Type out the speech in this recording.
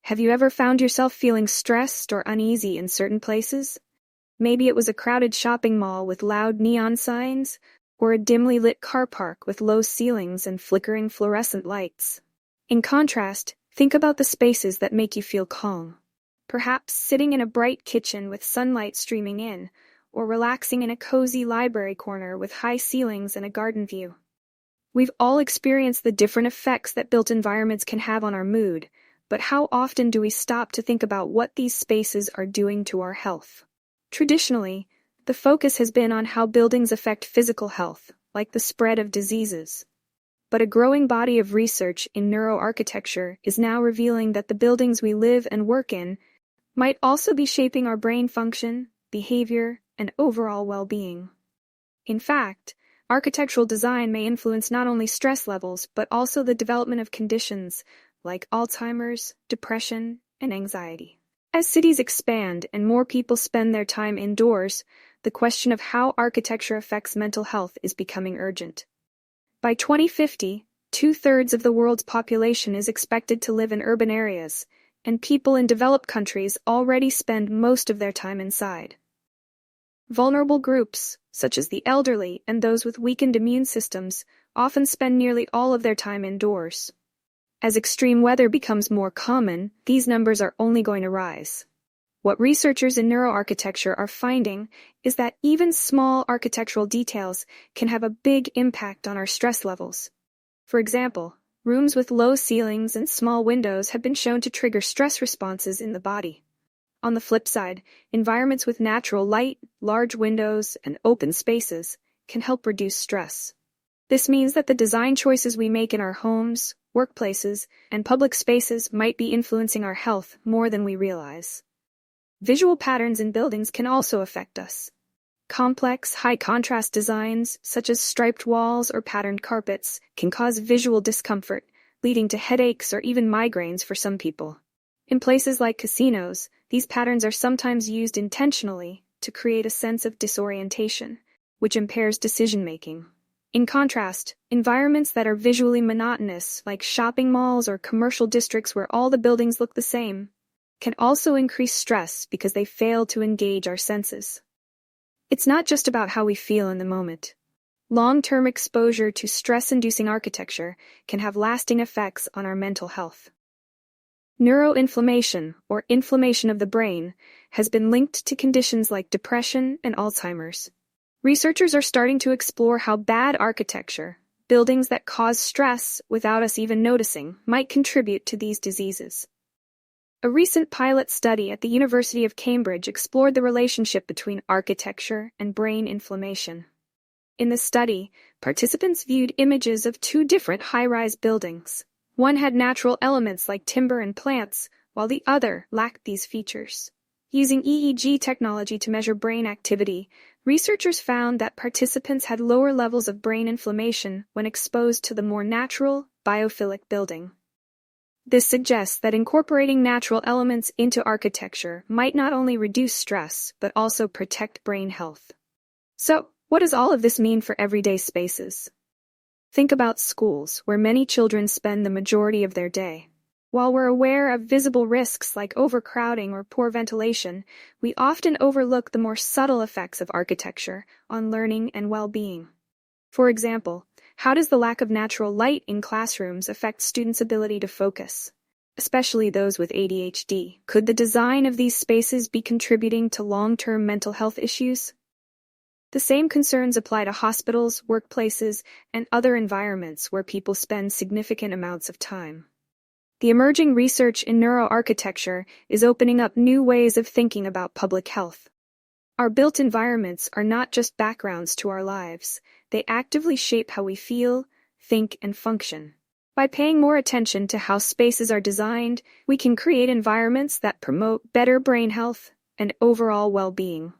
Have you ever found yourself feeling stressed or uneasy in certain places? Maybe it was a crowded shopping mall with loud neon signs, or a dimly lit car park with low ceilings and flickering fluorescent lights. In contrast, think about the spaces that make you feel calm. Perhaps sitting in a bright kitchen with sunlight streaming in, or relaxing in a cozy library corner with high ceilings and a garden view. We've all experienced the different effects that built environments can have on our mood, but how often do we stop to think about what these spaces are doing to our health? Traditionally, the focus has been on how buildings affect physical health, like the spread of diseases. But a growing body of research in neuroarchitecture is now revealing that the buildings we live and work in might also be shaping our brain function, behavior, and overall well-being. In fact, architectural design may influence not only stress levels but also the development of conditions like Alzheimer's, depression, and anxiety. As cities expand and more people spend their time indoors, the question of how architecture affects mental health is becoming urgent. By 2050, 2/3 of the world's population is expected to live in urban areas, and people in developed countries already spend most of their time inside. Vulnerable groups, such as the elderly and those with weakened immune systems, often spend nearly all of their time indoors. As extreme weather becomes more common, these numbers are only going to rise. What researchers in neuroarchitecture are finding is that even small architectural details can have a big impact on our stress levels. For example, rooms with low ceilings and small windows have been shown to trigger stress responses in the body. On the flip side, environments with natural light, large windows, and open spaces can help reduce stress. This means that the design choices we make in our homes, workplaces, and public spaces might be influencing our health more than we realize. Visual patterns in buildings can also affect us. Complex, high-contrast designs, such as striped walls or patterned carpets, can cause visual discomfort, leading to headaches or even migraines for some people. In places like casinos, these patterns are sometimes used intentionally to create a sense of disorientation, which impairs decision-making. In contrast, environments that are visually monotonous, like shopping malls or commercial districts where all the buildings look the same, can also increase stress because they fail to engage our senses. It's not just about how we feel in the moment. Long-term exposure to stress-inducing architecture can have lasting effects on our mental health. Neuroinflammation, or inflammation of the brain, has been linked to conditions like depression and Alzheimer's. Researchers are starting to explore how bad architecture, buildings that cause stress without us even noticing, might contribute to these diseases. A recent pilot study at the University of Cambridge explored the relationship between architecture and brain inflammation. In the study, participants viewed images of two different high-rise buildings. One had natural elements like timber and plants, while the other lacked these features. Using EEG technology to measure brain activity, researchers found that participants had lower levels of brain inflammation when exposed to the more natural, biophilic building. This suggests that incorporating natural elements into architecture might not only reduce stress, but also protect brain health. So, what does all of this mean for everyday spaces? Think about schools, where many children spend the majority of their day. While we're aware of visible risks like overcrowding or poor ventilation, we often overlook the more subtle effects of architecture on learning and well-being. For example, how does the lack of natural light in classrooms affect students' ability to focus, especially those with ADHD? Could the design of these spaces be contributing to long-term mental health issues? The same concerns apply to hospitals, workplaces, and other environments where people spend significant amounts of time. The emerging research in neuroarchitecture is opening up new ways of thinking about public health. Our built environments are not just backgrounds to our lives, they actively shape how we feel, think, and function. By paying more attention to how spaces are designed, we can create environments that promote better brain health and overall well-being.